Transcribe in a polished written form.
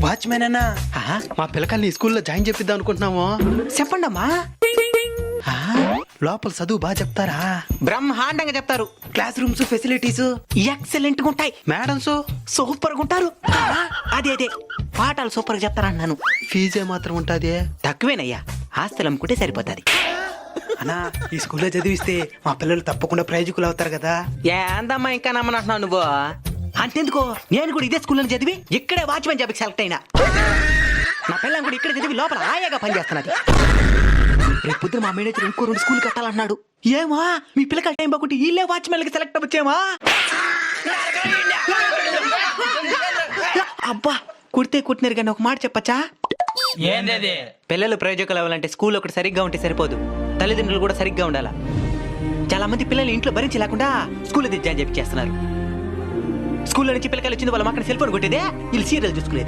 Watchman అన్నా మా పిల్లకాయల్ని స్కూల్లో జాయిన్ చేపిద్దాం అనుకుంటున్నాము. చెప్పండమ్మా. లోపల చదువు బాగా చెప్తారా? బ్రహ్మాండంగా చెప్తారు. క్లాస్ రూమ్స్ ఫెసిలిటీస్ ఎక్సలెంట్ గా ఉంటాయి. మేడమ్స్ సూపర్ గా ఉంటారు. అదే అదే పాఠాలు సూపర్ గా చెప్తారన్నాను. ఫీజే మాత్రం ఉంటది. తక్కువేనయ్యా, ఆస్తులు అమ్ముకుంటే సరిపోతుంది. అన్నా ఈ స్కూల్లో చదివిస్తే మా పిల్లలు తప్పకుండా ప్రయోజకులు అవుతారు కదా. ఏందమ్మా ఇంకా నమ్మనంటున్నావు నువ్వు? అంతెందుకో, నేను కూడా ఇదే స్కూల్లో చదివి ఇక్కడే వాచ్మెన్ జాబ్కి సెలెక్ట్ అయినా. నా పిల్లని కూడా ఇక్కడ చదివి లోపల ఆయాగా పనిచేస్తున్నది. రేపు పొద్దున మా మేనేజర్ ఇంకో 2 స్కూల్ కట్టాలన్నాడు. ఏమా మీ పిల్లకాయల టైం బాగుంటే వీళ్ళే వాచ్మెన్ కి సెలెక్ట్ అవ్వచ్చేమా? అబ్బా కుడితే కుట్టినారు కానీ ఒక మాట చెప్పచ్చా? ఏంది? పిల్లలు ప్రయోజకులు అవ్వాలంటే స్కూల్ ఒకటి సరిగ్గా ఉంటే సరిపోదు, తల్లిదండ్రులు కూడా సరిగ్గా ఉండాలా. చాలా మంది పిల్లలు ఇంట్లో భరించి లేకుండా స్కూల్లో జాయిన్ చెప్పి చేస్తున్నారు. స్కూల్లో నుంచి పిల్లకాయలు వచ్చింది వాళ్ళ మాకు సెల్ ఫోన్ కొట్టేదే, వీళ్ళు సీరియల్ చూసుకునేది.